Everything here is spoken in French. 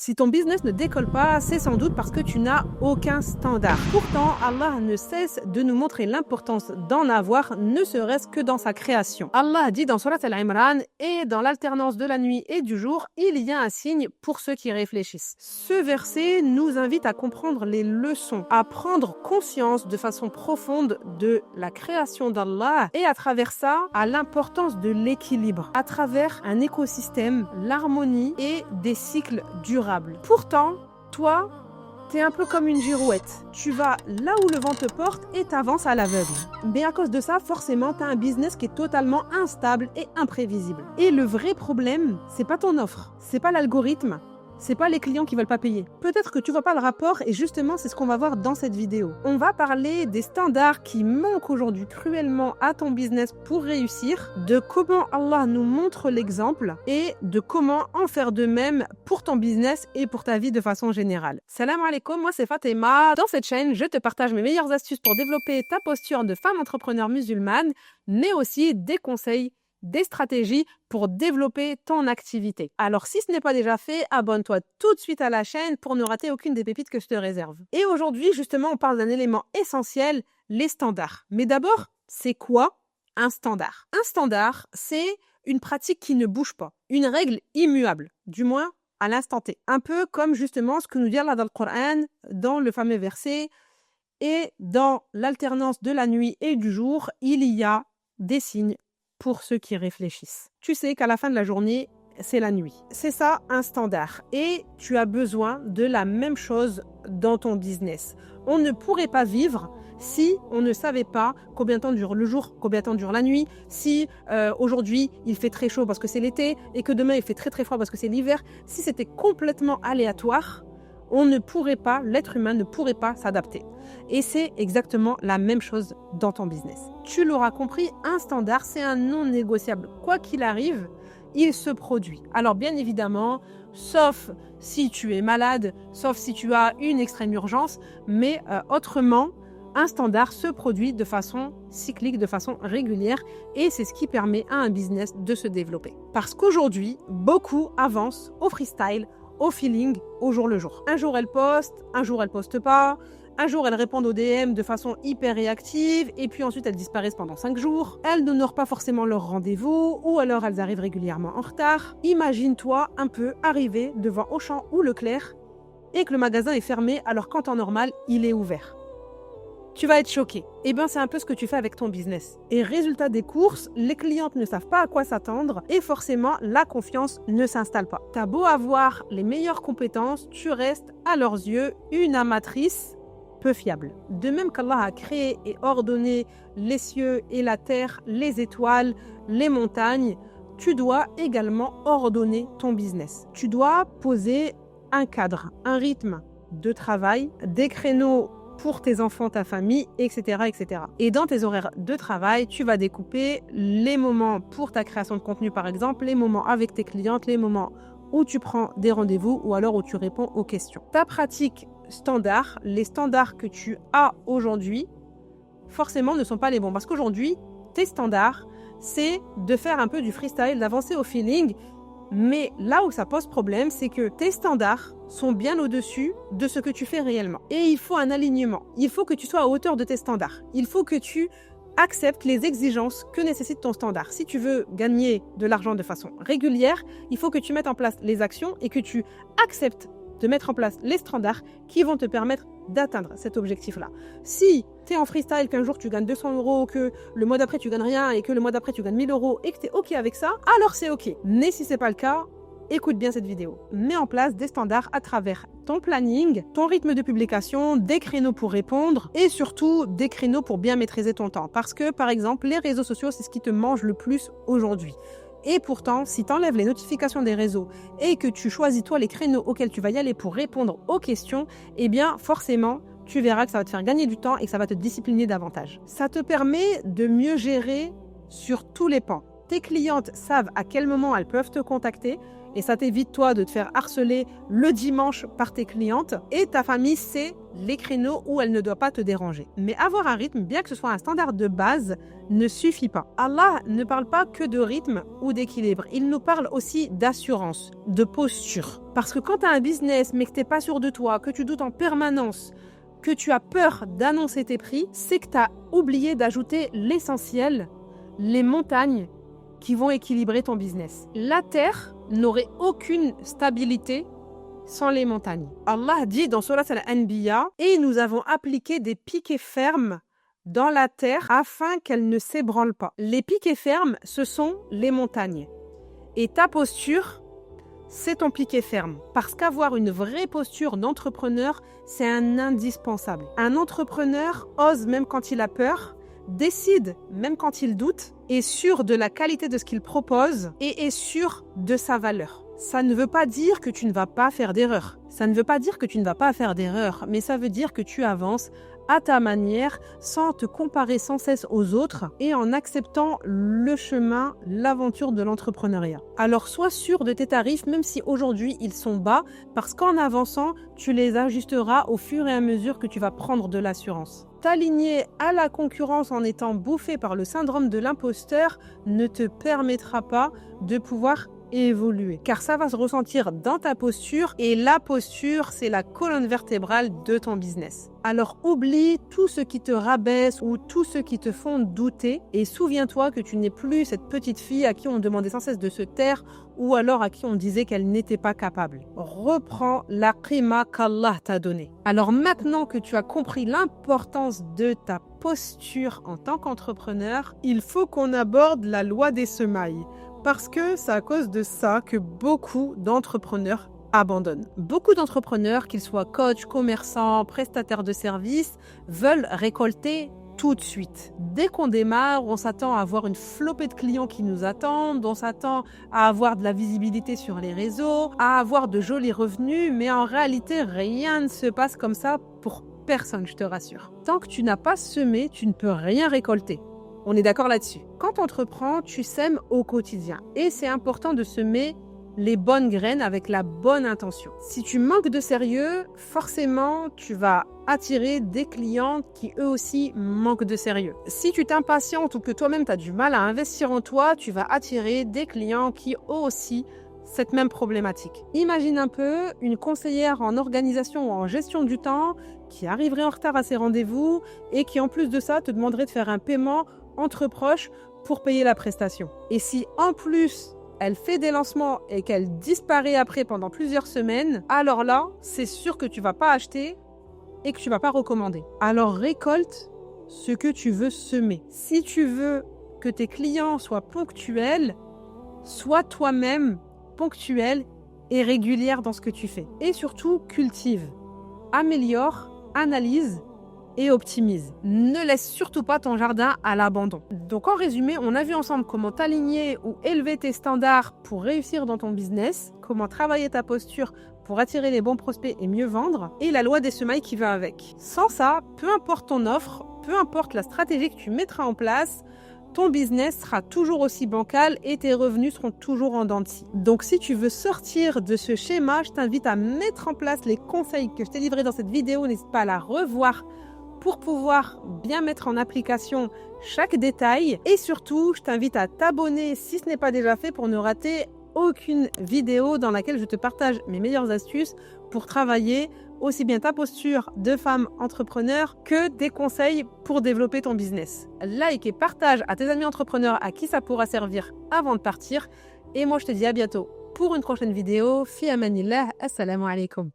Si ton business ne décolle pas, c'est sans doute parce que tu n'as aucun standard. Pourtant, Allah ne cesse de nous montrer l'importance d'en avoir, ne serait-ce que dans sa création. Allah dit dans Surat Al-Imran, et dans l'alternance de la nuit et du jour, il y a un signe pour ceux qui réfléchissent. Ce verset nous invite à comprendre les leçons, à prendre conscience de façon profonde de la création d'Allah et à travers ça, à l'importance de l'équilibre, à travers un écosystème, l'harmonie et des cycles durables. Pourtant, toi, t'es un peu comme une girouette. Tu vas là où le vent te porte et t'avances à l'aveugle. Mais à cause de ça, forcément, t'as un business qui est totalement instable et imprévisible. Et le vrai problème, c'est pas ton offre, c'est pas l'algorithme, c'est pas les clients qui veulent pas payer. Peut-être que tu vois pas le rapport et justement, c'est ce qu'on va voir dans cette vidéo. On va parler des standards qui manquent aujourd'hui cruellement à ton business pour réussir, de comment Allah nous montre l'exemple et de comment en faire de même pour ton business et pour ta vie de façon générale. Salam alaikum, moi c'est Fatima. Dans cette chaîne, je te partage mes meilleures astuces pour développer ta posture de femme entrepreneur musulmane, mais aussi des conseils, des stratégies pour développer ton activité. Alors si ce n'est pas déjà fait, abonne-toi tout de suite à la chaîne pour ne rater aucune des pépites que je te réserve. Et aujourd'hui, justement, on parle d'un élément essentiel, les standards. Mais d'abord, c'est quoi un standard? Un standard, c'est une pratique qui ne bouge pas, une règle immuable, du moins à l'instant T. Un peu comme justement ce que nous dit Allah dans le Coran, dans le fameux verset, et dans l'alternance de la nuit et du jour, il y a des signes pour ceux qui réfléchissent. Tu sais qu'à la fin de la journée, c'est la nuit. C'est ça un standard. Et tu as besoin de la même chose dans ton business. On ne pourrait pas vivre si on ne savait pas combien de temps dure le jour, combien de temps dure la nuit, si aujourd'hui il fait très chaud parce que c'est l'été et que demain il fait très très froid parce que c'est l'hiver. Si c'était complètement aléatoire, on ne pourrait pas, l'être humain ne pourrait pas s'adapter. Et c'est exactement la même chose dans ton business. Tu l'auras compris, un standard, c'est un non négociable. Quoi qu'il arrive, il se produit. Alors bien évidemment, sauf si tu es malade, sauf si tu as une extrême urgence, mais autrement, un standard se produit de façon cyclique, de façon régulière, et c'est ce qui permet à un business de se développer. Parce qu'aujourd'hui, beaucoup avancent au freestyle, au feeling, au jour le jour. Un jour, elles postent, un jour, elles postent pas. Un jour, elles répondent aux DM de façon hyper réactive et puis ensuite, elles disparaissent pendant 5 jours. Elles n'honorent pas forcément leur rendez-vous ou alors elles arrivent régulièrement en retard. Imagine-toi un peu arriver devant Auchan ou Leclerc et que le magasin est fermé alors qu'en temps normal, il est ouvert. Tu vas être choqué. Eh bien, c'est un peu ce que tu fais avec ton business. Et résultat des courses, les clientes ne savent pas à quoi s'attendre et forcément, la confiance ne s'installe pas. T'as beau avoir les meilleures compétences, tu restes à leurs yeux une amatrice peu fiable. De même qu'Allah a créé et ordonné les cieux et la terre, les étoiles, les montagnes, tu dois également ordonner ton business. Tu dois poser un cadre, un rythme de travail, des créneaux pour tes enfants, ta famille, etc., etc. Et dans tes horaires de travail, tu vas découper les moments pour ta création de contenu, par exemple, les moments avec tes clientes, les moments où tu prends des rendez-vous ou alors où tu réponds aux questions. Ta pratique standard, les standards que tu as aujourd'hui, forcément ne sont pas les bons. Parce qu'aujourd'hui, tes standards, c'est de faire un peu du freestyle, d'avancer au feeling. Mais là où ça pose problème, c'est que tes standards sont bien au-dessus de ce que tu fais réellement. Et il faut un alignement. Il faut que tu sois à hauteur de tes standards. Il faut que tu acceptes les exigences que nécessite ton standard. Si tu veux gagner de l'argent de façon régulière, il faut que tu mettes en place les actions et que tu acceptes de mettre en place les standards qui vont te permettre d'atteindre cet objectif-là. Si tu es en freestyle, qu'un jour tu gagnes 200 €, que le mois d'après tu gagnes rien et que le mois d'après tu gagnes 1000 € et que tu es OK avec ça, alors c'est OK. Mais si c'est pas le cas, écoute bien cette vidéo. Mets en place des standards à travers ton planning, ton rythme de publication, des créneaux pour répondre et surtout des créneaux pour bien maîtriser ton temps. Parce que par exemple, les réseaux sociaux, c'est ce qui te mange le plus aujourd'hui. Et pourtant, si tu enlèves les notifications des réseaux et que tu choisis toi les créneaux auxquels tu vas y aller pour répondre aux questions, eh bien forcément, tu verras que ça va te faire gagner du temps et que ça va te discipliner davantage. Ça te permet de mieux gérer sur tous les pans. Tes clientes savent à quel moment elles peuvent te contacter et ça t'évite toi de te faire harceler le dimanche par tes clientes, et ta famille sait les créneaux où elle ne doit pas te déranger. Mais avoir un rythme, bien que ce soit un standard de base, ne suffit pas. Allah ne parle pas que de rythme ou d'équilibre, il nous parle aussi d'assurance, de posture. Parce que quand tu as un business mais que tu n'es pas sûr de toi, que tu doutes en permanence, que tu as peur d'annoncer tes prix, c'est que tu as oublié d'ajouter l'essentiel, les montagnes qui vont équilibrer ton business. La terre n'aurait aucune stabilité sans les montagnes. Allah dit dans Surat Al-Anbiya, « Et nous avons appliqué des piquets fermes dans la terre afin qu'elle ne s'ébranle pas. » Les piquets fermes, ce sont les montagnes. Et ta posture, c'est ton piquet ferme. Parce qu'avoir une vraie posture d'entrepreneur, c'est un indispensable. Un entrepreneur ose même quand il a peur, décide même quand il doute, est sûr de la qualité de ce qu'il propose et est sûr de sa valeur. Ça ne veut pas dire que tu ne vas pas faire d'erreurs. Ça ne veut pas dire que tu ne vas pas faire d'erreurs, mais ça veut dire que tu avances à ta manière, sans te comparer sans cesse aux autres et en acceptant le chemin, l'aventure de l'entrepreneuriat. Alors sois sûr de tes tarifs, même si aujourd'hui ils sont bas, parce qu'en avançant, tu les ajusteras au fur et à mesure que tu vas prendre de l'assurance. T'aligner à la concurrence en étant bouffé par le syndrome de l'imposteur ne te permettra pas de pouvoir évoluer, car ça va se ressentir dans ta posture, et la posture, c'est la colonne vertébrale de ton business. Alors oublie tout ce qui te rabaisse ou tout ce qui te font douter, et souviens-toi que tu n'es plus cette petite fille à qui on demandait sans cesse de se taire, ou alors à qui on disait qu'elle n'était pas capable. Reprends la qima qu'Allah t'a donnée. Alors maintenant que tu as compris l'importance de ta posture en tant qu'entrepreneur, il faut qu'on aborde la loi des semailles. Parce que c'est à cause de ça que beaucoup d'entrepreneurs abandonnent. Beaucoup d'entrepreneurs, qu'ils soient coachs, commerçants, prestataires de services, veulent récolter tout de suite. Dès qu'on démarre, on s'attend à avoir une flopée de clients qui nous attendent, on s'attend à avoir de la visibilité sur les réseaux, à avoir de jolis revenus, mais en réalité, rien ne se passe comme ça pour personne, je te rassure. Tant que tu n'as pas semé, tu ne peux rien récolter. On est d'accord là-dessus. Quand tu entreprends, tu sèmes au quotidien. Et c'est important de semer les bonnes graines avec la bonne intention. Si tu manques de sérieux, forcément, tu vas attirer des clients qui eux aussi manquent de sérieux. Si tu t'impatientes ou que toi-même tu as du mal à investir en toi, tu vas attirer des clients qui eux aussi cette même problématique. Imagine un peu une conseillère en organisation ou en gestion du temps qui arriverait en retard à ses rendez-vous et qui en plus de ça te demanderait de faire un paiement entre proches pour payer la prestation. Et si en plus elle fait des lancements et qu'elle disparaît après pendant plusieurs semaines, alors là, c'est sûr que tu vas pas acheter et que tu vas pas recommander. Alors récolte ce que tu veux semer. Si tu veux que tes clients soient ponctuels, sois toi-même ponctuelle et régulière dans ce que tu fais. Et surtout, cultive, améliore, analyse et optimise. Ne laisse surtout pas ton jardin à l'abandon. Donc en résumé, on a vu ensemble comment t'aligner ou élever tes standards pour réussir dans ton business, comment travailler ta posture pour attirer les bons prospects et mieux vendre, et la loi des semailles qui va avec. Sans ça, peu importe ton offre, peu importe la stratégie que tu mettras en place, ton business sera toujours aussi bancal et tes revenus seront toujours en dents de scie. Donc si tu veux sortir de ce schéma, je t'invite à mettre en place les conseils que je t'ai livrés dans cette vidéo. N'hésite pas à la revoir pour pouvoir bien mettre en application chaque détail. Et surtout, je t'invite à t'abonner si ce n'est pas déjà fait pour ne rater aucune vidéo dans laquelle je te partage mes meilleures astuces pour travailler aussi bien ta posture de femme entrepreneur que des conseils pour développer ton business. Like et partage à tes amis entrepreneurs à qui ça pourra servir avant de partir. Et moi, je te dis à bientôt pour une prochaine vidéo. Fi amanillah, assalamu alaikum.